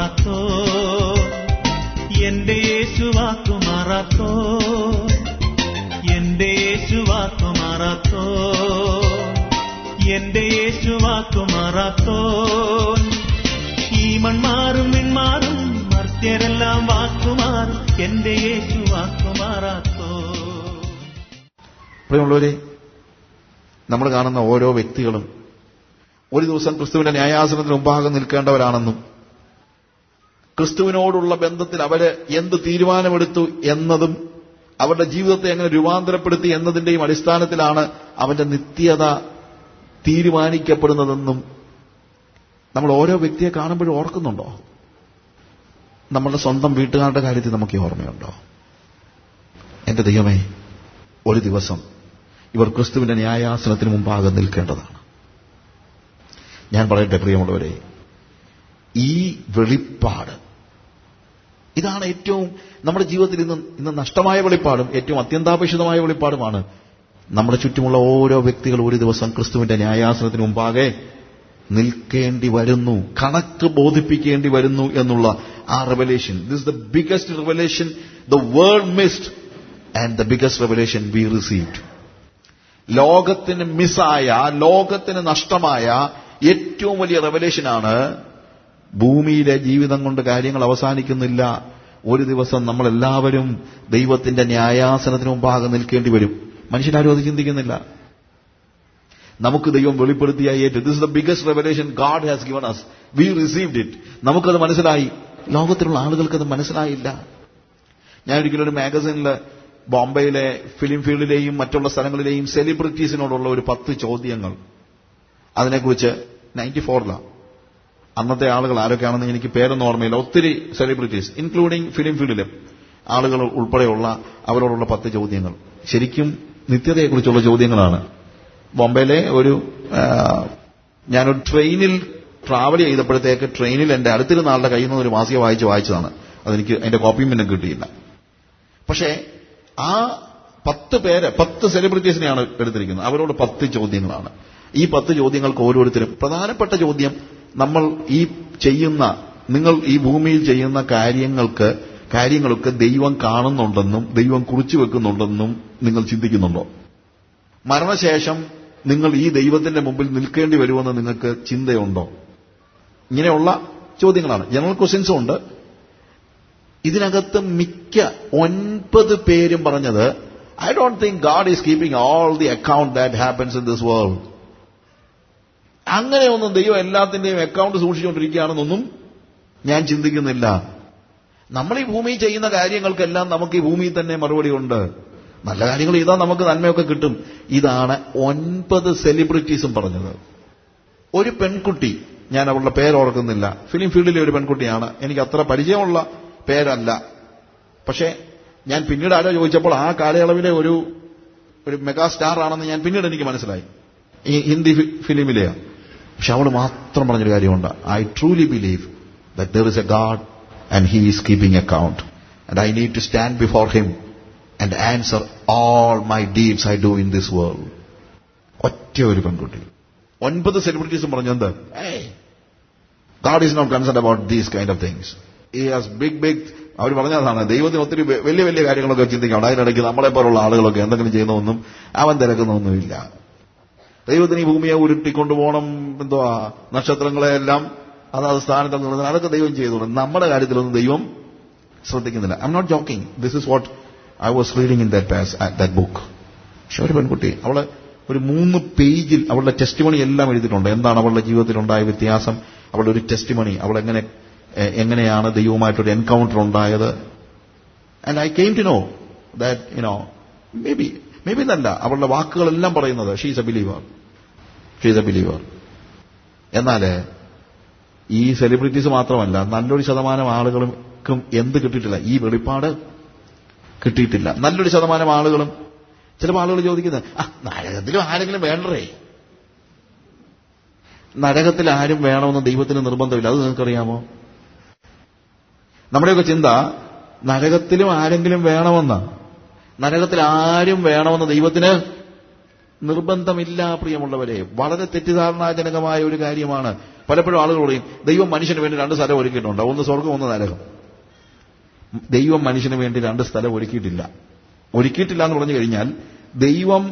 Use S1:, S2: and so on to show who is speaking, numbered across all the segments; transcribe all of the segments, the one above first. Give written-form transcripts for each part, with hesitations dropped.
S1: മാറാത്തോ, എന്റെ യേശു വാക്കു മാറാത്തോ, എന്റെ യേശു വാക്കു മാറാത്തോ, എന്റെ യേശു വാക്കു മാറാത്തോ. ഈ മൺമാറും മിൺമാറും മർത്യരെല്ലാം വാക്കുമാറും, എന്റെ യേശു വാക്കു മാറാത്തോ.
S2: പ്രിയമുള്ളവരെ, നമ്മൾ കാണുന്ന ഓരോ വ്യക്തികളും ഒരു ദിവസം ക്രിസ്തുവിന്റെ ന്യായാസനത്തിന് മുമ്പാകെ നിൽക്കേണ്ടവരാണെന്നും ക്രിസ്തുവിനോടുള്ള ബന്ധത്തിൽ അവര് എന്ത് തീരുമാനമെടുത്തു എന്നതും അവരുടെ ജീവിതത്തെ എങ്ങനെ രൂപാന്തരപ്പെടുത്തി എന്നതിന്റെയും അടിസ്ഥാനത്തിലാണ് അവന്റെ നിത്യത തീരുമാനിക്കപ്പെടുന്നതെന്നും നമ്മൾ ഓരോ വ്യക്തിയെ കാണുമ്പോഴും ഓർക്കുന്നുണ്ടോ? നമ്മളുടെ സ്വന്തം വീട്ടുകാരുടെ കാര്യത്തിൽ നമുക്ക് ഈ ഓർമ്മയുണ്ടോ? എന്റെ ദൈവമേ, ഒരു ദിവസം ഇവർ ക്രിസ്തുവിന്റെ ന്യായാസനത്തിന് മുമ്പാകെ നിൽക്കേണ്ടതാണ്. ഞാൻ പറയട്ടെ പ്രിയമുള്ളവരെ, ഈ വെളിപ്പാട് ഇതാണ് ഏറ്റവും നമ്മുടെ ജീവിതത്തിൽ ഇന്ന് നഷ്ടമായ വെളിപ്പാടും ഏറ്റവും അത്യന്താപേക്ഷിതമായ വെളിപ്പാടുമാണ്. നമ്മുടെ ചുറ്റുമുള്ള ഓരോ വ്യക്തികൾ ഒരു ദിവസം ക്രിസ്തുവിന്റെ ന്യായാസനത്തിന് മുമ്പാകെ നിൽക്കേണ്ടി വരുന്നു, കണക്ക് ബോധിപ്പിക്കേണ്ടി വരുന്നു എന്നുള്ള ആ revelation. This is the biggest revelation the world missed and the biggest revelation we received. ലോകത്തിന് മിസ്സായ, ലോകത്തിന് നഷ്ടമായ ഏറ്റവും വലിയ റെവലേഷനാണ് ഭൂമിയിലെ ജീവിതം കൊണ്ട് കാര്യങ്ങൾ അവസാനിക്കുന്നില്ല. ഒരു ദിവസം നമ്മളെല്ലാവരും ദൈവത്തിന്റെ ന്യായാസനത്തിന് മുമ്പാകെ നിൽക്കേണ്ടി വരും. മനുഷ്യരാരും അത് ചിന്തിക്കുന്നില്ല. നമുക്ക് ദൈവം വെളിപ്പെടുത്തിയ ഏറ്റവും this is the biggest revelation God has given us. We received it. നമുക്കത് മനസ്സിലായി. ലോകത്തിലുള്ള ആളുകൾക്കത് മനസ്സിലായില്ല. ഞാൻ ഒരിക്കലും ഒരു മാഗസിനിൽ ബോംബെയിലെ ഫിലിം ഫീൽഡിലെയും മറ്റുള്ള സ്ഥലങ്ങളിലെയും സെലിബ്രിറ്റീസിനോടുള്ള ഒരു 10 ചോദ്യങ്ങൾ, അതിനെക്കുറിച്ച് 94ലാണ്. അന്നത്തെ ആളുകൾ ആരൊക്കെയാണെന്ന് എനിക്ക് പേരൊന്നും ഓർമ്മയില്ല. ഒത്തിരി സെലിബ്രിറ്റീസ് ഇൻക്ലൂഡിംഗ് ഫിലിം ഫീൽഡിലെ ആളുകൾ ഉൾപ്പെടെയുള്ള അവരോടുള്ള 10 ചോദ്യങ്ങൾ ശരിക്കും നിത്യതയെക്കുറിച്ചുള്ള ചോദ്യങ്ങളാണ്. ബോംബെയിലെ ഞാനൊരു ട്രെയിനിൽ ട്രാവൽ ചെയ്തപ്പോഴത്തേക്ക് ട്രെയിനിൽ എന്റെ അടുത്തിരുന്ന ആളുടെ കയ്യിൽ നിന്ന് ഒരു മാസിക വായിച്ചതാണ്. അതെനിക്ക് അതിന്റെ കോപ്പിയും പിന്നെ കിട്ടിയില്ല. പക്ഷേ ആ 10 സെലിബ്രിറ്റീസിനെയാണ് എടുത്തിരിക്കുന്നത്. അവരോട് 10 ചോദ്യങ്ങളാണ്. ഈ 10 ചോദ്യങ്ങൾക്ക് ഓരോരുത്തരും പ്രധാനപ്പെട്ട ചോദ്യം, നിങ്ങൾ ഈ ഭൂമിയിൽ ചെയ്യുന്ന കാര്യങ്ങൾക്ക് ദൈവം കാണുന്നുണ്ടെന്നും ദൈവം കുറിച്ചു വെക്കുന്നുണ്ടെന്നും നിങ്ങൾ ചിന്തിക്കുന്നുണ്ടോ? മരണശേഷം നിങ്ങൾ ഈ ദൈവത്തിന്റെ മുമ്പിൽ നിൽക്കേണ്ടി വരുമെന്ന് നിങ്ങൾക്ക് ചിന്തയുണ്ടോ? ഇങ്ങനെയുള്ള ചോദ്യങ്ങളാണ്. ജനറൽ ക്വസ്റ്റ്യൻസും ഉണ്ട്. ഇതിനകത്ത് മിക്ക 9 പേരും പറഞ്ഞത്, I don't think God is keeping all the account that happens in this world. അങ്ങനെയൊന്നും ദൈവം എല്ലാത്തിന്റെയും അക്കൗണ്ട് സൂക്ഷിച്ചുകൊണ്ടിരിക്കുകയാണെന്നൊന്നും ഞാൻ ചിന്തിക്കുന്നില്ല. നമ്മൾ ഈ ഭൂമിയിൽ ചെയ്യുന്ന കാര്യങ്ങൾക്കെല്ലാം നമുക്ക് ഈ ഭൂമിയിൽ തന്നെ മറുപടി ഉണ്ട്. നല്ല കാര്യങ്ങൾ ചെയ്താൽ നമുക്ക് നന്മയൊക്കെ കിട്ടും. ഇതാണ് 9 സെലിബ്രിറ്റീസും പറഞ്ഞത്. ഒരു പെൺകുട്ടി, ഞാൻ അവളുടെ പേരോർക്കുന്നില്ല, ഫിലിം ഫീൽഡിലെ ഒരു പെൺകുട്ടിയാണ്. എനിക്ക് അത്ര പരിചയമുള്ള പേരല്ല. പക്ഷേ ഞാൻ പിന്നീട് ആരോ ചോദിച്ചപ്പോൾ ആ കാലയളവിലെ ഒരു മെഗാ സ്റ്റാർ ആണെന്ന് ഞാൻ പിന്നീട് എനിക്ക് മനസ്സിലായി. ഈ ഹിന്ദി ഫിലിമിലെയാണ്. പക്ഷെ അവൾ മാത്രം പറഞ്ഞൊരു കാര്യമുണ്ട്, I truly believe that there is a god and he is keeping account and I need to stand before him and answer all my deeds I do in this world. ഒറ്റ ഒരു പെൺകുട്ടി. 9 സെലിബ്രിറ്റീസും പറഞ്ഞത്, god is not concerned about these kind of things. He has big അവർ പറഞ്ഞതാണ്, ദൈവത്തിന് ഒത്തിരി വലിയ വലിയ കാര്യങ്ങളൊക്കെ ചിന്തിക്കണം. അതിനിടയ്ക്ക് നമ്മളെപ്പോലുള്ള ആളുകളൊക്കെ എന്തെങ്കിലും ചെയ്യുന്നൊന്നും അവൻ തിരക്കുന്നൊന്നുമില്ല. ദൈവത്തിന് ഈ ഭൂമിയെ ഉരുട്ടിക്കൊണ്ടുപോകണം, നക്ഷത്രങ്ങളെല്ലാം അതാത് സ്ഥാനത്ത് നിർത്തുന്നത്, അതൊക്കെ ദൈവം ചെയ്തോളും. നമ്മുടെ കാര്യത്തിലൊന്നും ദൈവം ശ്രദ്ധിക്കുന്നില്ല. I'm not joking. This is what I was reading in that book. പക്ഷെ ഒരു പെൺകുട്ടി, അവള് ഒരു 3 പേജിൽ അവളുടെ ടെസ്റ്റിമണി എല്ലാം എഴുതിയിട്ടുണ്ട്. എന്താണ് അവളുടെ ജീവിതത്തിലുണ്ടായ വ്യത്യാസം, അവളുടെ ഒരു ടെസ്റ്റിമണി, അവൾ എങ്ങനെയാണ് ദൈവവുമായിട്ടൊരു എൻകൗണ്ടർ ഉണ്ടായത്. And I came to know that maybe നല്ല അവളുടെ വാക്കുകളെല്ലാം പറയുന്നത് ഷീ ഈസ് എ ബിലീവർ. എന്നാൽ ഈ സെലിബ്രിറ്റീസ് മാത്രമല്ല, നല്ലൊരു ശതമാനം ആളുകൾക്കും എന്ത് കിട്ടിയിട്ടില്ല, ഈ വെളിപ്പാട് കിട്ടിയിട്ടില്ല. നല്ലൊരു ശതമാനം ആളുകളും, ചിലപ്പോൾ ആളുകൾ ചോദിക്കുന്നത്, നരകത്തിലും ആരെങ്കിലും വേണ്ടേ? നരകത്തിൽ ആരും വേണമെന്ന് ദൈവത്തിന് നിർബന്ധമില്ല. അത് നിങ്ങൾക്കറിയാമോ? നമ്മുടെയൊക്കെ ചിന്ത നരകത്തിലും ആരെങ്കിലും വേണമെന്ന. നരകത്തിൽ ആരും വേണമെന്ന് ദൈവത്തിന് നിർബന്ധമില്ല. പ്രിയമുള്ളവരെ, വളരെ തെറ്റിദ്ധാരണാജനകമായ ഒരു കാര്യമാണ്. പലപ്പോഴും ആളുകൾ പറയും ദൈവം മനുഷ്യന് വേണ്ടി 2 സ്ഥലം ഒരുക്കിയിട്ടുണ്ട്, ഒന്ന് സ്വർഗം, ഒന്ന് നരകം. ദൈവം മനുഷ്യന് വേണ്ടി 2 സ്ഥലം ഒരുക്കിയിട്ടില്ല. ഒരുക്കിയിട്ടില്ല എന്ന് പറഞ്ഞു കഴിഞ്ഞാൽ ദൈവം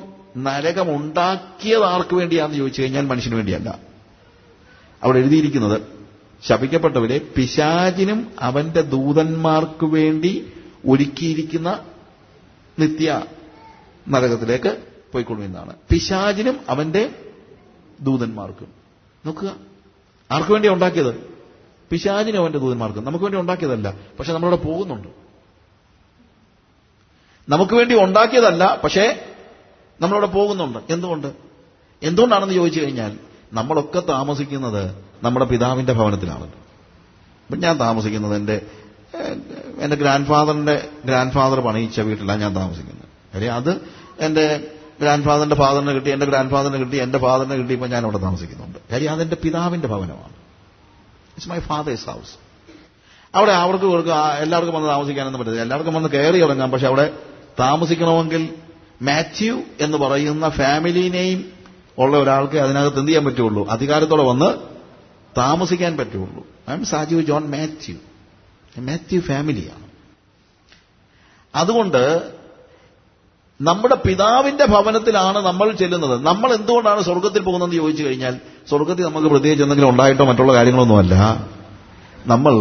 S2: നരകം ഉണ്ടാക്കിയത് ആർക്ക് വേണ്ടിയാണെന്ന് ചോദിച്ചു കഴിഞ്ഞാൽ മനുഷ്യന് വേണ്ടിയല്ല. അവിടെ എഴുതിയിരിക്കുന്നത് ശപിക്കപ്പെട്ടവരെ പിശാചിനും അവന്റെ ദൂതന്മാർക്ക് വേണ്ടി ഒരുക്കിയിരിക്കുന്ന നിത്യ നരകത്തിലേക്ക് പോയിക്കൊള്ളുമെന്നാണ്. പിശാചിനും അവന്റെ ദൂതന്മാർക്കും. നോക്കുക, ആർക്ക് വേണ്ടി ഉണ്ടാക്കിയത്? പിശാചിനും അവന്റെ ദൂതന്മാർക്കും. നമുക്ക് വേണ്ടി ഉണ്ടാക്കിയതല്ല, പക്ഷെ നമ്മളവിടെ പോകുന്നുണ്ട്. നമുക്ക് വേണ്ടി ഉണ്ടാക്കിയതല്ല, പക്ഷേ നമ്മളവിടെ പോകുന്നുണ്ട്. എന്തുകൊണ്ടാണെന്ന് ചോദിച്ചു കഴിഞ്ഞാൽ നമ്മളൊക്കെ താമസിക്കുന്നത് നമ്മുടെ പിതാവിന്റെ ഭവനത്തിലാണ്. ഇപ്പം ഞാൻ താമസിക്കുന്നത് എന്റെ ഗ്രാൻഡ് ഫാദർ പണിയിച്ച വീട്ടിലാണ് ഞാൻ താമസിക്കുന്നത്. കാര്യം അത് എന്റെ ഗ്രാൻഡ് ഫാദറിന്റെ ഫാദറിനെ കിട്ടി, എന്റെ ഗ്രാൻഡ് ഫാദറിനെ കിട്ടി, എന്റെ ഫാദറിനെ കിട്ടി, ഇപ്പം ഞാൻ അവിടെ താമസിക്കുന്നുണ്ട്. കാര്യം അതെന്റെ പിതാവിന്റെ ഭവനമാണ്. It's my father's house. അവിടെ എല്ലാവർക്കും വന്ന് താമസിക്കാനൊന്നും പറ്റില്ല. എല്ലാവർക്കും വന്ന് കയറി ഇറങ്ങാം. പക്ഷെ അവിടെ താമസിക്കണമെങ്കിൽ മാത്യു എന്ന് പറയുന്ന ഫാമിലി നെയിം ഉള്ള ഒരാൾക്ക് അതിനകത്ത് എന്ത് ചെയ്യാൻ പറ്റുള്ളൂ? അധികാരത്തോടെ വന്ന് താമസിക്കാൻ പറ്റുള്ളൂ. I M Saju John Mathew ഫാമിലിയാണ്. അതുകൊണ്ട് നമ്മുടെ പിതാവിന്റെ ഭവനത്തിലാണ് നമ്മൾ ചെല്ലുന്നത്. നമ്മൾ എന്തുകൊണ്ടാണ് സ്വർഗത്തിൽ പോകുന്നതെന്ന് ചോദിച്ചു കഴിഞ്ഞാൽ സ്വർഗത്തിൽ നമുക്ക് പ്രത്യേകിച്ച് എന്തെങ്കിലും ഉണ്ടായിട്ടോ മറ്റുള്ള കാര്യങ്ങളൊന്നുമല്ല. നമ്മൾ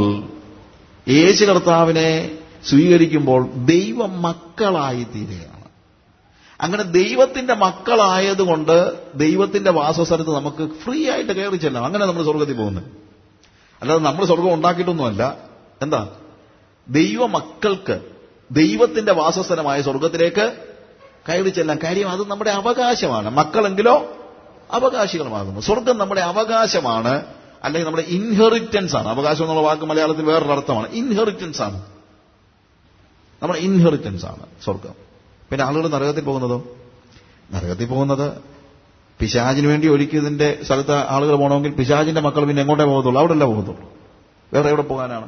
S2: യേശു കർത്താവിനെ സ്വീകരിക്കുമ്പോൾ ദൈവ മക്കളായി തീരുകയാണ്. അങ്ങനെ ദൈവത്തിന്റെ മക്കളായതുകൊണ്ട് ദൈവത്തിന്റെ വാസസ്ഥലത്ത് നമുക്ക് ഫ്രീ ആയിട്ട് കയറി ചെല്ലാം. അങ്ങനെ നമ്മൾ സ്വർഗത്തിൽ പോകുന്നത്. അല്ലാതെ നമ്മൾ സ്വർഗം ഉണ്ടാക്കിയിട്ടൊന്നുമല്ല. എന്താ? ദൈവ മക്കൾക്ക് ദൈവത്തിന്റെ വാസസ്ഥലമായ സ്വർഗത്തിലേക്ക് കയറി ചെല്ലാൻ. കാര്യം അത് നമ്മുടെ അവകാശമാണ്. മക്കളെങ്കിലോ അവകാശികളുമാകുന്നു. സ്വർഗം നമ്മുടെ അവകാശമാണ്, അല്ലെങ്കിൽ നമ്മുടെ ഇൻഹെറിറ്റൻസ് ആണ്. അവകാശം എന്നുള്ള വാക്ക് മലയാളത്തിൽ വേറൊരർത്ഥമാണ്. ഇൻഹെറിറ്റൻസ് ആണ്, നമ്മുടെ ഇൻഹെറിറ്റൻസ് ആണ് സ്വർഗം. പിന്നെ ആളുകൾ നരകത്തിൽ പോകുന്നത് പിശാചിന് വേണ്ടി ഒരുക്കിയതിന്റെ സ്ഥലത്ത് ആളുകൾ പോകണമെങ്കിൽ പിശാചിന്റെ മക്കൾ പിന്നെ എങ്ങോട്ടേ പോകത്തുള്ളൂ? അവിടെ അല്ല പോകത്തുള്ളൂ. വേറെ എവിടെ പോകാനാണ്?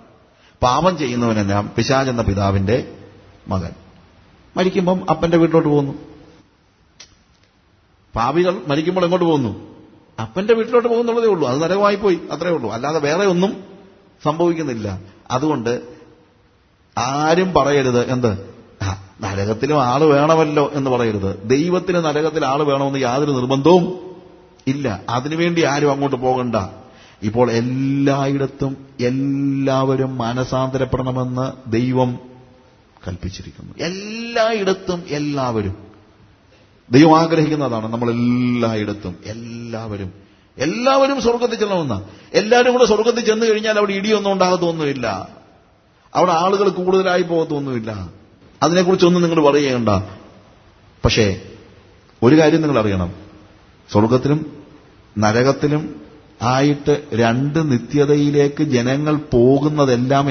S2: പാപം ചെയ്യുന്നവനെല്ലാം പിശാച് എന്ന പിതാവിന്റെ മകൻ. മരിക്കുമ്പം അപ്പന്റെ വീട്ടിലോട്ട് പോകുന്നു. പാപികൾ മരിക്കുമ്പോൾ എങ്ങോട്ട് പോകുന്നു? അപ്പന്റെ വീട്ടിലോട്ട് പോകുന്നുള്ളതേ ഉള്ളൂ. അത് നരകമായി പോയി, അത്രേ ഉള്ളൂ. അല്ലാതെ വേറെ ഒന്നും സംഭവിക്കുന്നില്ല. അതുകൊണ്ട് ആരും പറയരുത് നരകത്തിലും ആള് വേണമല്ലോ എന്ന് പറയരുത്. ദൈവത്തിന് നരകത്തിൽ ആള് വേണമെന്ന് യാതൊരു നിർബന്ധവും ഇല്ല. അതിനുവേണ്ടി ആരും അങ്ങോട്ട് പോകണ്ട. ഇപ്പോൾ എല്ലായിടത്തും എല്ലാവരും മാനസാന്തരപ്പെടണമെന്ന് ദൈവം കൽപ്പിച്ചിരിക്കുന്നു. എല്ലായിടത്തും എല്ലാവരും ദൈവം ആഗ്രഹിക്കുന്നതാണ്. നമ്മൾ എല്ലാവരും സ്വർഗത്തിൽ ചെല്ലണമെന്ന. എല്ലാവരും കൂടെ സ്വർഗത്തിൽ ചെന്ന് കഴിഞ്ഞാൽ അവിടെ ഇടിയൊന്നും ഉണ്ടാകത്തൊന്നുമില്ല. അവിടെ ആളുകൾ കൂടുതലായി പോകത്തൊന്നുമില്ല. അതിനെക്കുറിച്ചൊന്നും നിങ്ങൾ പറയേണ്ട. പക്ഷേ ഒരു കാര്യം നിങ്ങൾ അറിയണം, സ്വർഗത്തിലും നരകത്തിലും ആയിട്ട് 2 നിത്യതയിലേക്ക് ജനങ്ങൾ പോകുന്നതെല്ലാം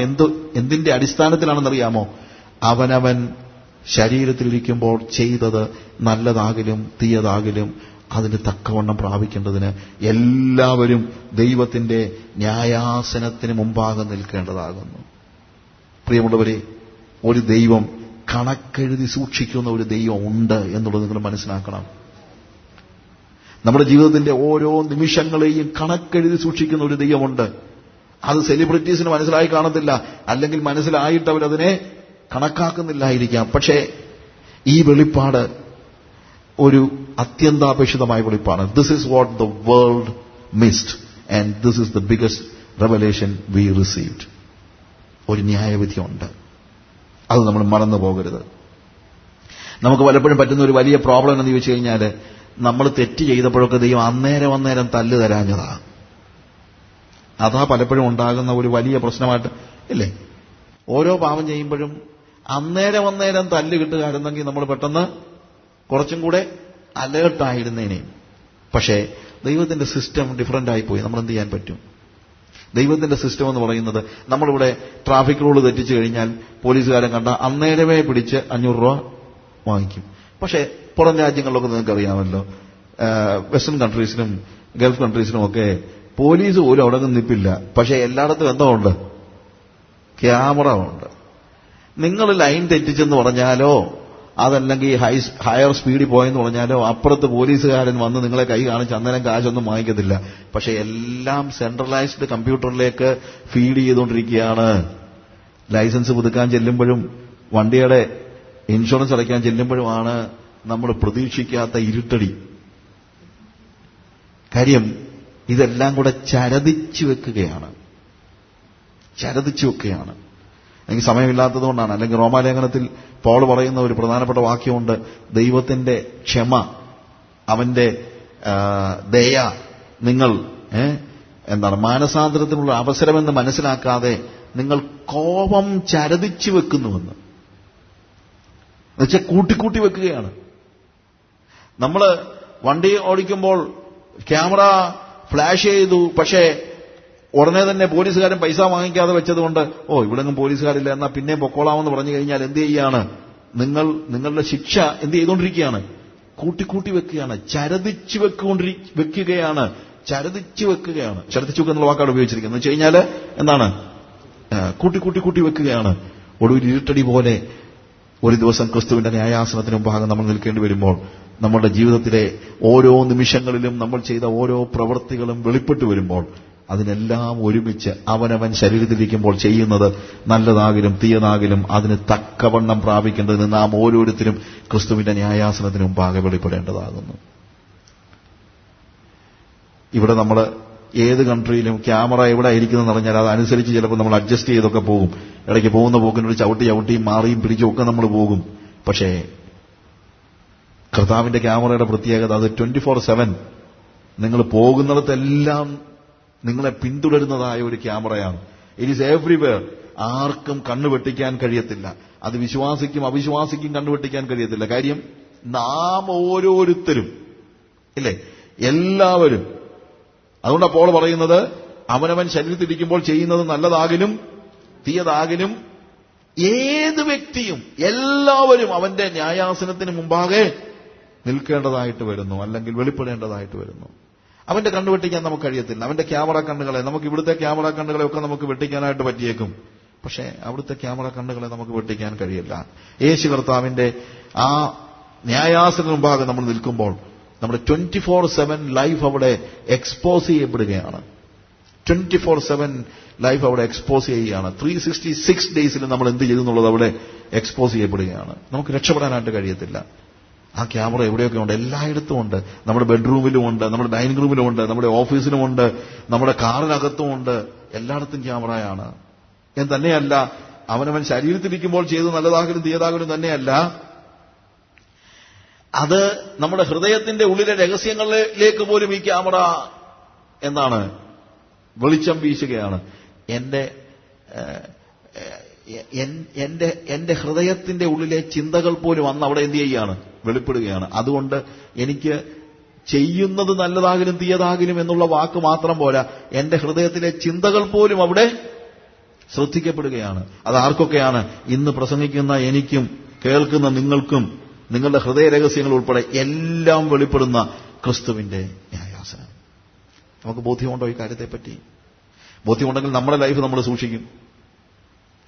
S2: എന്തിന്റെ അടിസ്ഥാനത്തിലാണെന്നറിയാമോ? അവനവൻ ശരീരത്തിലിരിക്കുമ്പോൾ ചെയ്തത് നല്ലതാകിലും തീയതാകിലും അതിന് തക്കവണ്ണം പ്രാപിക്കേണ്ടതിന് എല്ലാവരും ദൈവത്തിന്റെ ന്യായാസനത്തിന് മുമ്പാകെ നിൽക്കേണ്ടതാകുന്നു. പ്രിയമുള്ളവരെ, ഒരു ദൈവം കണക്കെഴുതി സൂക്ഷിക്കുന്ന ഒരു ദൈവം ഉണ്ട് എന്നുള്ളത് നിങ്ങൾ മനസ്സിലാക്കണം. നമ്മുടെ ജീവിതത്തിന്റെ ഓരോ നിമിഷങ്ങളെയും കണക്കെഴുതി സൂക്ഷിക്കുന്ന ഒരു ദൈവമുണ്ട്. അത് സെലിബ്രിറ്റീസിന് മനസ്സിലായി കാണത്തില്ല, അല്ലെങ്കിൽ മനസ്സിലായിട്ട് അവരതിനെ കണക്കാക്കുന്നില്ലായിരിക്കാം. പക്ഷേ ഈ വെളിപ്പാട് ഒരു അത്യന്താപേക്ഷിതമായ വെളിപ്പാണ്. This is what the world missed and this is the biggest revelation we received. ഒരു ന്യായവിധിയുണ്ട്, അത് നമ്മൾ മറന്നു പോകരുത്. നമുക്ക് പലപ്പോഴും പറ്റുന്ന ഒരു വലിയ പ്രോബ്ലം എന്ന് ചോദിച്ചു കഴിഞ്ഞാൽ, നമ്മൾ തെറ്റ് ചെയ്തപ്പോഴൊക്കെ ദൈവം അന്നേരം തല്ല് തരാഞ്ഞതാ. അതാ പലപ്പോഴും ഉണ്ടാകുന്ന ഒരു വലിയ പ്രശ്നമായിട്ട് ഇല്ലേ? ഓരോ പാപം ചെയ്യുമ്പോഴും അന്നേരം തല്ല് കിട്ടുകയായിരുന്നെങ്കിൽ നമ്മൾ പെട്ടെന്ന് കുറച്ചും കൂടെ അലേർട്ടായിരുന്നേനെയും. പക്ഷേ ദൈവത്തിന്റെ സിസ്റ്റം ഡിഫറന്റ് ആയിപ്പോയി. നമ്മൾ എന്ത് ചെയ്യാൻ പറ്റും? ദൈവത്തിന്റെ സിസ്റ്റം എന്ന് പറയുന്നത്, നമ്മളിവിടെ ട്രാഫിക് റൂൾ തെറ്റിച്ചു കഴിഞ്ഞാൽ പോലീസുകാരൻ കണ്ട അന്നേരമേ പിടിച്ച് 500 രൂപ വാങ്ങിക്കും. പക്ഷേ പുറം രാജ്യങ്ങളിലൊക്കെ നിങ്ങൾക്ക് അറിയാമല്ലോ, വെസ്റ്റേൺ കൺട്രീസിലും ഗൾഫ് കൺട്രീസിലും ഒക്കെ പോലീസ് പോലും അവിടെ നിൽപ്പില്ല. പക്ഷേ എല്ലായിടത്തും എന്തോ ഉണ്ട്? ക്യാമറ ഉണ്ട്. നിങ്ങൾ ലൈൻ തെറ്റിച്ചെന്ന് പറഞ്ഞാലോ അതല്ലെങ്കിൽ ഹയർ സ്പീഡിൽ പോയെന്ന് പറഞ്ഞാലോ അപ്പുറത്ത് പോലീസുകാരൻ വന്ന് നിങ്ങളെ കൈ കാണിച്ച് അന്നേരം കാശൊന്നും വാങ്ങിക്കത്തില്ല. പക്ഷെ എല്ലാം സെൻട്രലൈസ്ഡ് കമ്പ്യൂട്ടറിലേക്ക് ഫീഡ് ചെയ്തുകൊണ്ടിരിക്കുകയാണ്. ലൈസൻസ് പുതുക്കാൻ ചെല്ലുമ്പോഴും വണ്ടിയുടെ ഇൻഷുറൻസ് അടയ്ക്കാൻ ചെല്ലുമ്പോഴുമാണ് നമ്മൾ പ്രതീക്ഷിക്കാത്ത ഇരുട്ടടി. കാര്യം ഇതെല്ലാം കൂടെ ചരതിച്ചു വെക്കുകയാണ്. എനിക്ക് സമയമില്ലാത്തതുകൊണ്ടാണ്. അല്ലെങ്കിൽ റോമാലേഖനത്തിൽ പൗൾ പറയുന്ന ഒരു പ്രധാനപ്പെട്ട വാക്യമുണ്ട്, ദൈവത്തിന്റെ ക്ഷമ, അവന്റെ ദയ നിങ്ങൾ മാനസാന്തരത്തിനുള്ള അവസരമെന്ന് മനസ്സിലാക്കാതെ നിങ്ങൾ കോപം ചരതിച്ചു വെക്കുന്നുവെന്ന് എന്നുവെച്ചാൽ കൂട്ടിക്കൂട്ടി വെക്കുകയാണ്. നമ്മൾ വണ്ടി ഓടിക്കുമ്പോൾ ക്യാമറ ഫ്ലാഷ് ചെയ്തു, പക്ഷേ ഉടനെ തന്നെ പോലീസുകാരൻ പൈസ വാങ്ങിക്കാതെ വെച്ചതുകൊണ്ട് ഇവിടെങ്ങും പോലീസുകാരില്ല എന്നാ പിന്നെ പൊക്കോളാമെന്ന് പറഞ്ഞു കഴിഞ്ഞാൽ എന്ത് ചെയ്യാണ്? നിങ്ങളുടെ ശിക്ഷ എന്ത് ചെയ്തുകൊണ്ടിരിക്കുകയാണ്? കൂട്ടിക്കൂട്ടി വെക്കുകയാണ്, ചരതിച്ചു വെക്കുകയാണ്. ചരതിച്ചു വെക്കുക എന്നുള്ള വാക്കാണ് ഉപയോഗിച്ചിരിക്കുന്നത്. എന്ന് വെച്ച് കഴിഞ്ഞാൽ എന്താണ്? കൂട്ടി വെക്കുകയാണ്. ഒടുവിൽ ഇരുട്ടടി പോലെ ഒരു ദിവസം ക്രിസ്തുവിന്റെ ന്യായാസനത്തിന് മുമ്പാകെ നമ്മൾ നിൽക്കേണ്ടി വരുമ്പോൾ നമ്മുടെ ജീവിതത്തിലെ ഓരോ നിമിഷങ്ങളിലും നമ്മൾ ചെയ്ത ഓരോ പ്രവൃത്തികളും വെളിപ്പെട്ടു വരുമ്പോൾ അതിനെല്ലാം ഒരുമിച്ച് അവനവൻ ശരീരത്തിലിരിക്കുമ്പോൾ ചെയ്യുന്നത് നല്ലതാകിലും തീയതാകിലും അതിന് തക്കവണ്ണം പ്രാപിക്കേണ്ടതിന് നാം ഓരോരുത്തരും ക്രിസ്തുവിന്റെ ന്യായാസനത്തിന് മുമ്പാകെ വെളിപ്പെടേണ്ടതാകുന്നു. ഇവിടെ നമ്മൾ ഏത് കൺട്രിയിലും ക്യാമറ എവിടെ ആയിരിക്കുന്നതെന്ന് പറഞ്ഞാൽ അതനുസരിച്ച് ചിലപ്പോൾ നമ്മൾ അഡ്ജസ്റ്റ് ചെയ്തൊക്കെ പോകും. ഇടയ്ക്ക് പോകുന്ന പോക്കിനൊരു ചവിട്ടിയും മാറിയും പിടിച്ചും ഒക്കെ നമ്മൾ പോകും. പക്ഷേ കർത്താവിന്റെ ക്യാമറയുടെ പ്രത്യേകത അത് 24/7 നിങ്ങൾ പോകുന്നിടത്തെല്ലാം നിങ്ങളെ പിന്തുടരുന്നതായ ഒരു ക്യാമറയാണ്. It is everywhere. ആർക്കും കണ്ണുവെട്ടിക്കാൻ കഴിയത്തില്ല. അത് വിശ്വാസിക്കും അവിശ്വാസിക്കും കണ്ണുവെട്ടിക്കാൻ കഴിയത്തില്ല. കാര്യം നാം ഓരോരുത്തരും ഇല്ലേ, എല്ലാവരും. അതുകൊണ്ടാണ് പോൾ പറയുന്നത്, അവനവൻ ശരീരത്തിരിക്കുമ്പോൾ ചെയ്യുന്നത് നല്ലതാകിലും തീയതാകിലും ഏത് വ്യക്തിയും എല്ലാവരും അവന്റെ ന്യായാസനത്തിന് മുമ്പാകെ നിൽക്കേണ്ടതായിട്ട് വരുന്നു, അല്ലെങ്കിൽ വെളിപ്പെടേണ്ടതായിട്ട് വരുന്നു. അവന്റെ കണ്ണു വെട്ടിക്കാൻ നമുക്ക് കഴിയത്തില്ല. അവന്റെ ക്യാമറ കണ്ണുകളെ, നമുക്ക് ഇവിടുത്തെ ക്യാമറ കണ്ണുകളെ ഒക്കെ നമുക്ക് വെട്ടിക്കാനായിട്ട് പറ്റിയേക്കും. പക്ഷേ അവിടുത്തെ ക്യാമറ കണ്ണുകളെ നമുക്ക് വെട്ടിക്കാൻ കഴിയില്ല. യേശു കർത്താവിന്റെ ആ ന്യായാസന മുമ്പാകെ നമ്മൾ നിൽക്കുമ്പോൾ നമ്മുടെ 24/7 ലൈഫ് അവിടെ എക്സ്പോസ് ചെയ്യപ്പെടുകയാണ്. 24/7 ലൈഫ് അവിടെ എക്സ്പോസ് ചെയ്യുകയാണ്. 366 ഡേയ്സിൽ നമ്മൾ എന്ത് ചെയ്തു എന്നുള്ളത് അവിടെ എക്സ്പോസ് ചെയ്യപ്പെടുകയാണ്. നമുക്ക് രക്ഷപ്പെടാനായിട്ട് കഴിയത്തില്ല. ആ ക്യാമറ എവിടെയൊക്കെ ഉണ്ട്, എല്ലായിടത്തും ഉണ്ട്. നമ്മുടെ ബെഡ്റൂമിലും ഉണ്ട്, നമ്മുടെ ഡൈനിങ് റൂമിലും ഉണ്ട്, നമ്മുടെ ഓഫീസിലും ഉണ്ട്, നമ്മുടെ കാറിനകത്തും ഉണ്ട്. എല്ലായിടത്തും ക്യാമറയാണ്. എന്ന് തന്നെയല്ല, അവനവൻ ശരീരത്തിലിരിക്കുമ്പോൾ ചെയ്ത് നല്ലതാകലും തീയതാകലും തന്നെയല്ല, അത് നമ്മുടെ ഹൃദയത്തിന്റെ ഉള്ളിലെ രഹസ്യങ്ങളിലേക്ക് പോലും ഈ ക്യാമറ എന്താണ് വെളിച്ചം വീശുകയാണ്. എന്റെ ഹൃദയത്തിന്റെ ഉള്ളിലെ ചിന്തകൾ പോലും അന്ന് അവിടെ എന്ത് ചെയ്യുകയാണ്? വെളിപ്പെടുകയാണ്. അതുകൊണ്ട് എനിക്ക് ചെയ്യുന്നത് നല്ലതാകലും തീയതാകലും എന്നുള്ള വാക്ക് മാത്രം പോരാ, എന്റെ ഹൃദയത്തിലെ ചിന്തകൾ പോലും അവിടെ ശ്രദ്ധിക്കപ്പെടുകയാണ്. അത് ആർക്കൊക്കെയാണ്? ഇന്ന് പ്രസംഗിക്കുന്ന എനിക്കും കേൾക്കുന്ന നിങ്ങൾക്കും, നിങ്ങളുടെ ഹൃദയ രഹസ്യങ്ങൾ ഉൾപ്പെടെ എല്ലാം വെളിപ്പെടുന്ന ക്രിസ്തുവിന്റെ ന്യായാസനം. നമുക്ക് ബോധ്യമുണ്ടോ ഈ കാര്യത്തെപ്പറ്റി? ബോധ്യമുണ്ടെങ്കിൽ നമ്മുടെ ലൈഫ് നമ്മൾ സൂക്ഷിക്കും,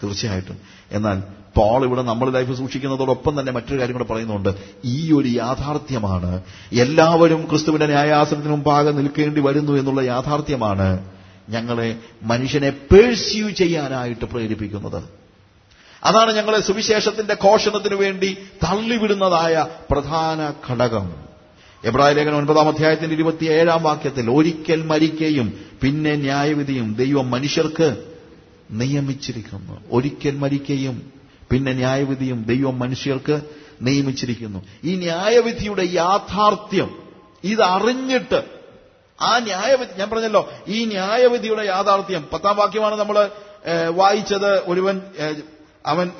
S2: തീർച്ചയായിട്ടും. എന്നാൽ പോൾ ഇവിടെ നമ്മുടെ ലൈഫ് സൂക്ഷിക്കുന്നതോടൊപ്പം തന്നെ മറ്റൊരു കാര്യം കൂടെ പറയുന്നുണ്ട്. ഈ ഒരു യാഥാർത്ഥ്യമാണ്, എല്ലാവരും ക്രിസ്തുവിന്റെ ന്യായാസനത്തിന് മുമ്പാകെ നിൽക്കേണ്ടി വരുന്നു എന്നുള്ള യാഥാർത്ഥ്യമാണ് ഞങ്ങളെ മനുഷ്യനെ പേഴ്സ്യൂ ചെയ്യാനായിട്ട് പ്രേരിപ്പിക്കുന്നത്. അതാണ് ഞങ്ങളെ സുവിശേഷത്തിന്റെ ഘോഷണത്തിനു വേണ്ടി തള്ളിവിടുന്നതായ പ്രധാന ഘടകം. എബ്രായ ലേഖനം 9-ാം അധ്യായത്തിന്റെ 27-ാം വാക്യത്തിൽ, ഒരിക്കൽ മരിക്കുകയും പിന്നെ ന്യായവിധിയും ദൈവം മനുഷ്യർക്ക് നിയമിച്ചിരിക്കുന്നു. ഒരിക്കൽ മരിക്കുകയും പിന്നെ ന്യായവിധിയും ദൈവം മനുഷ്യർക്ക് നിയമിച്ചിരിക്കുന്നു. ഈ ന്യായവിധിയുടെ യാഥാർത്ഥ്യം ഇതറിഞ്ഞിട്ട് ആ ന്യായവിധി, ഞാൻ പറഞ്ഞല്ലോ, ഈ ന്യായവിധിയുടെ യാഥാർത്ഥ്യം 10-ാം വാക്യമാണ് നമ്മൾ വായിച്ചത്.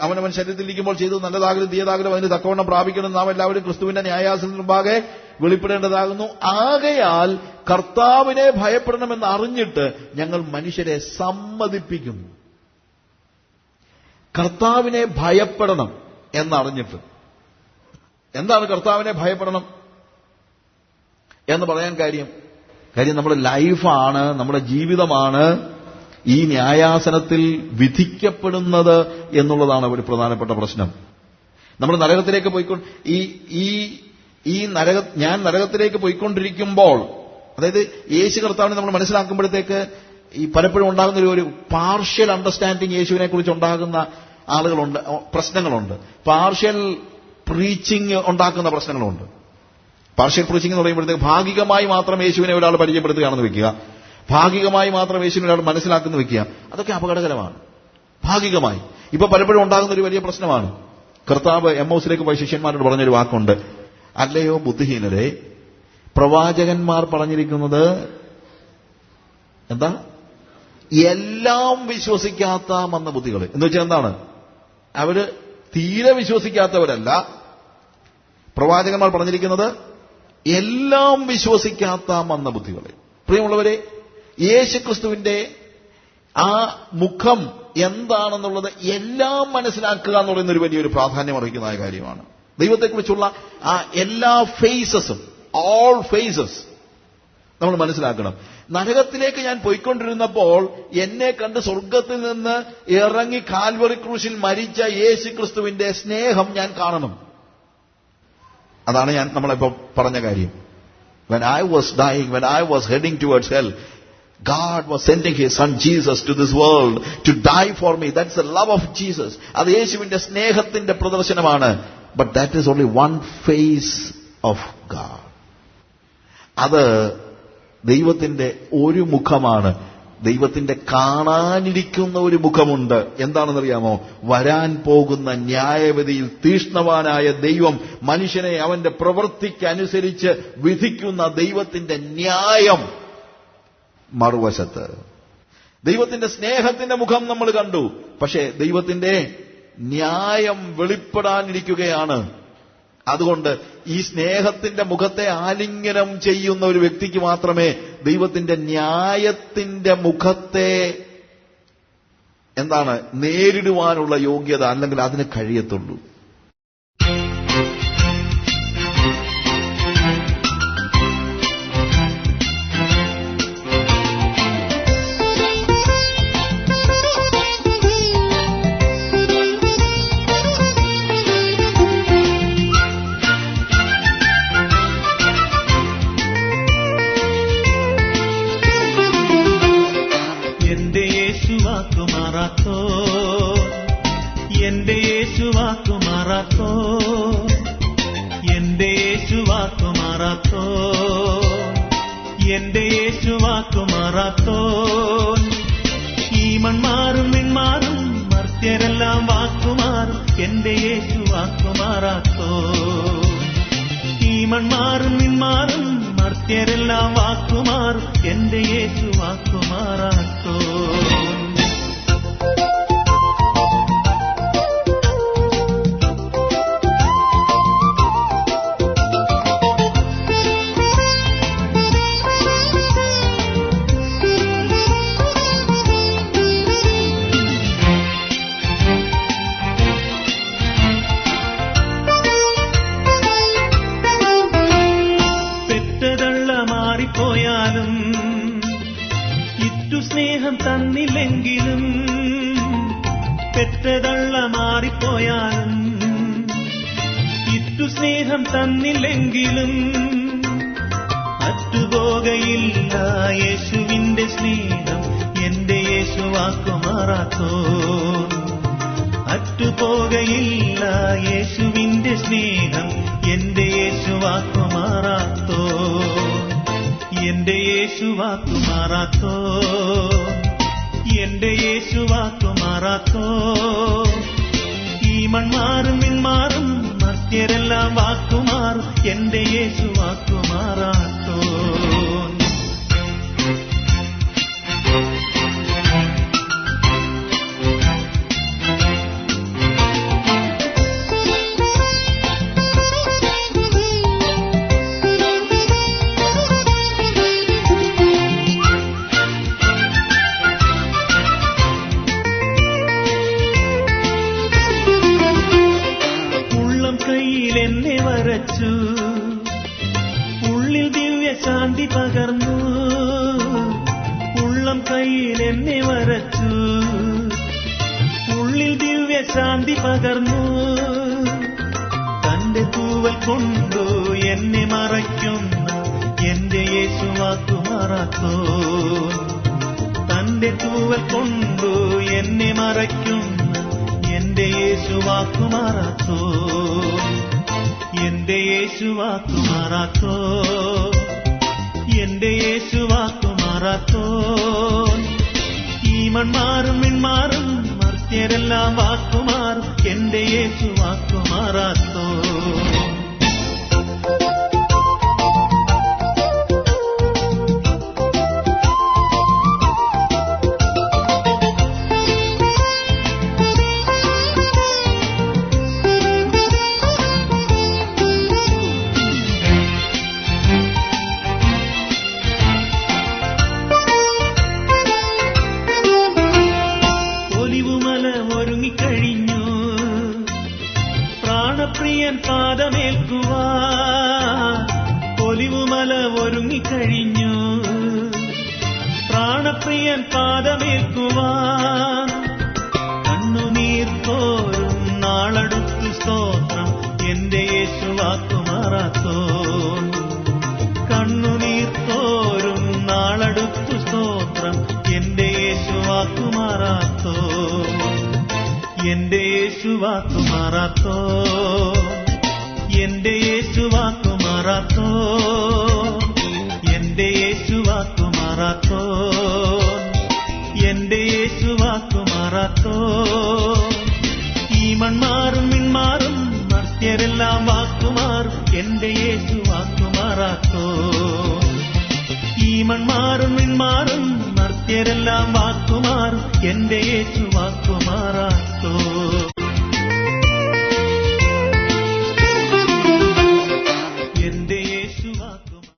S2: അവനവൻ ശരീരത്തിലിരിക്കുമ്പോൾ ചെയ്തത് നല്ലതാകലും തീയതാകലും അതിന് തക്കവണ്ണം പ്രാപിക്കണം. നാം എല്ലാവരും ക്രിസ്തുവിന്റെ ന്യായാസനത്തിന് മുമ്പാകെ വെളിപ്പെടേണ്ടതാകുന്നു. ആകയാൽ കർത്താവിനെ ഭയപ്പെടണമെന്ന് അറിഞ്ഞിട്ട് ഞങ്ങൾ മനുഷ്യരെ സമ്മതിപ്പിക്കുന്നു. കർത്താവിനെ ഭയപ്പെടണം എന്നറിഞ്ഞിട്ട്. എന്താണ് കർത്താവിനെ ഭയപ്പെടണം എന്ന് പറയാൻ കാര്യം നമ്മുടെ ലൈഫാണ്, നമ്മുടെ ജീവിതമാണ് ഈ ന്യായാസനത്തിൽ വിധിക്കപ്പെടുന്നത് എന്നുള്ളതാണ് ഒരു പ്രധാനപ്പെട്ട പ്രശ്നം. നമ്മൾ നരകത്തിലേക്ക് ഞാൻ നരകത്തിലേക്ക് പോയിക്കൊണ്ടിരിക്കുമ്പോൾ, അതായത് യേശു കർത്താവിനെ നമ്മൾ മനസ്സിലാക്കുമ്പോഴത്തേക്ക് ഈ പലപ്പോഴും ഉണ്ടാകുന്ന ഒരു പാർഷ്യൽ അണ്ടർസ്റ്റാൻഡിങ് യേശുവിനെ കുറിച്ച് ഉണ്ടാകുന്ന ആളുകളുണ്ട്, പ്രശ്നങ്ങളുണ്ട്. പാർഷ്യൽ പ്രീച്ചിങ് ഉണ്ടാക്കുന്ന പ്രശ്നങ്ങളുണ്ട്. പാർഷ്യൽ പ്രീച്ചിങ് എന്ന് പറയുമ്പോഴത്തേക്ക് ഭാഗികമായി മാത്രം യേശുവിനെ ഒരാൾ പരിചയപ്പെടുത്തുകയാണെന്ന് വെക്കുക, ഭാഗികമായി മാത്രം യേശുവിനെ ഒരാൾ മനസ്സിലാക്കുന്ന വെക്കുക, അതൊക്കെ അപകടകരമാണ്. ഭാഗികമായി ഇപ്പൊ പലപ്പോഴും ഉണ്ടാകുന്ന ഒരു വലിയ പ്രശ്നമാണ്. കർത്താവ് എമ്മൗസിലേക്ക് പോയ ശിഷ്യന്മാരോട് പറഞ്ഞൊരു വാക്കുണ്ട്, അല്ലയോ ബുദ്ധിഹീനരെ, പ്രവാചകന്മാർ പറഞ്ഞിരിക്കുന്നത് എന്താ? എല്ലാം വിശ്വസിക്കാത്ത മന്ദബുദ്ധികൾ. എന്ന് വെച്ചാൽ എന്താണ്? അവര് തീരെ വിശ്വസിക്കാത്തവരല്ല. പ്രവാചകന്മാർ പറഞ്ഞിരിക്കുന്നത് എല്ലാം വിശ്വസിക്കാത്ത മന്ദബുദ്ധികളെ. പ്രിയമുള്ളവരെ, യേശുക്രിസ്തുവിന്റെ ആ മുഖം എന്താണെന്നുള്ളത് എല്ലാം മനസ്സിലാക്കുക എന്ന് പറയുന്ന ഒരു വലിയൊരു പ്രാധാന്യം അർഹിക്കുന്ന കാര്യമാണ്. ദൈവത്തെക്കുറിച്ചുള്ള ആ എല്ലാ ഫേസസും, ഓൾ ഫേസസ് നമ്മൾ മനസ്സിലാക്കണം. നരകത്തിലേക്ക് ഞാൻ പോയിക്കൊണ്ടിരുന്നപ്പോൾ എന്നെ കണ്ട് സ്വർഗത്തിൽ നിന്ന് ഇറങ്ങി കാൽവറി ക്രൂശിൽ മരിച്ച യേശുക്രിസ്തുവിന്റെ സ്നേഹം ഞാൻ കാണണം. അതാണ് നമ്മളിപ്പോ പറഞ്ഞ കാര്യം. When I was dying, when I was heading towards hell, God was sending His Son Jesus to this world to die for me. That's the love of Jesus. അത് യേശുവിന്റെ സ്നേഹത്തിന്റെ പ്രദർശനമാണ്. But that is only one face of God. അത് ദൈവത്തിന്റെ ഒരു മുഖമാണ്. ദൈവത്തിന്റെ കാണാനിരിക്കുന്ന ഒരു മുഖമുണ്ട്. എന്താണെന്നറിയാമോ? വരാൻ പോകുന്ന ന്യായവിധിയിൽ തീഷ്ണവാനായ ദൈവം മനുഷ്യനെ അവന്റെ പ്രവൃത്തിക്കനുസരിച്ച് വിധിക്കുന്ന ദൈവത്തിന്റെ ന്യായം മറുവശത്ത്. ദൈവത്തിന്റെ സ്നേഹത്തിന്റെ മുഖം നമ്മൾ കണ്ടു, പക്ഷേ ദൈവത്തിന്റെ ന്യായം വെളിപ്പെടാനിരിക്കുകയാണ്. അതുകൊണ്ട് ഈ സ്നേഹത്തിന്റെ മുഖത്തെ ആലിംഗനം ചെയ്യുന്ന ഒരു വ്യക്തിക്ക് മാത്രമേ ദൈവത്തിന്റെ ന്യായത്തിന്റെ മുഖത്തെ നേരിടുവാനുള്ള യോഗ്യത, അല്ലെങ്കിൽ അതിന് കഴിയത്തുള്ളൂ.
S1: എന്റെ യേശുവാക്കു മാറാത്തോ, എന്റെ യേശുവാക്കു മാറാത്തോ, എന്റെ യേശുവാക്കു മാറാത്തോ. ഈ മൺമാറും മിൺമാറും മർത്യരെല്ലാം വാക്കുമാറും, എന്റെ യേശുവാക്കു മാറാത്തോ. ഈ മൺമാറും മിൺമാറും മർത്യരെല്ലാം വാക്കുമാറും, എന്റെ യേശുവാക്കു മാറാത്തോ. പോയാലും ഇറ്റു സ്നേഹം തന്നില്ലെങ്കിലും, പെറ്റതള്ള മാറിപ്പോയാലും ഇറ്റു സ്നേഹം തന്നില്ലെങ്കിലും, അറ്റുപോകയില്ല യേശുവിന്റെ സ്നേഹം, എന്റെ യേശുവാക്കു മാറാത്തോ. അറ്റുപോകയില്ല യേശുവിന്റെ സ്നേഹം, എന്റെ യേശുവാക്കു മാറാത്തോ. എന്റെ യേശുവാക്കു മാറാത്തോ, എന്റെ യേശുവാക്കു മാറാത്തോ. ഈ മൺമാറും മിൺമാറും മർത്യരെല്ലാം വാക്കുമാറും, എന്റെ യേശുവാക്കു മാറാത്തോ. എന്നെ വരച്ചു, ഉള്ളിൽ ദിവ്യശാന്തി പകർന്നു. ഉള്ളം കയ്യിൽ എന്നെ വരച്ചു, ഉള്ളിൽ ദിവ്യശാന്തി പകർന്നു. തൂവൽ കൊണ്ടു എന്നെ മറയ്ക്കുന്ന എന്റെ യേശു വാക്കുമാറാത്തോ. തന്റെ തൂവൽ കൊണ്ടു എന്നെ മറയ്ക്കുന്ന എന്റെ യേശു വാക്കുമാറാത്തോ. എന്റെ യേശു വാക്കുമാറാത്തോ. എന്റെ യേശു വാക്കുമാറാത്തോ. ഈ മൺമാറും മിൺമാറും മർത്യരെല്ലാം വാക്കുമാറും എന്റെ യേശു വാക്കുമാറാത്തോ. ഒരുങ്ങിക്കഴിഞ്ഞു പ്രാണപ്രിയൻ പാദമേൽക്കുവാൻ. ഒലിവുമല ഒരുങ്ങിക്കഴിഞ്ഞു പ്രാണപ്രിയൻ പാദമേൽക്കുവാൻ. കണ്ണുനീർ തോരും നാളടുത്തു സ്തോത്രം എന്റെ യേശു വാക്കുമാറാത്തോ. കണ്ണുനീർ തോരും നാളടുത്തു സ്തോത്രം എന്റെ യേശു വാക്കുമാറാത്തോ. എന്റെ യേശു വാക്കുമാറാത്തോ. എന്റെ യേശു വാക്കുമാറാത്തോ. എന്റെ യേശു വാക്കുമാറാത്തോ. എന്റെ യേശു വാക്കുമാറാത്തോ. ഈ മൺമാറും മിൺമാറും മർത്യരെല്ലാം വാക്കുമാറും എന്റെ യേശു വാക്കുമാറാത്തോ. ഈ മൺമാറും മിൺമാറും മർത്യരെല്ലാം വാക്കുമാറും എന്റെ യേശു വാക്കുമാറാത്തോ.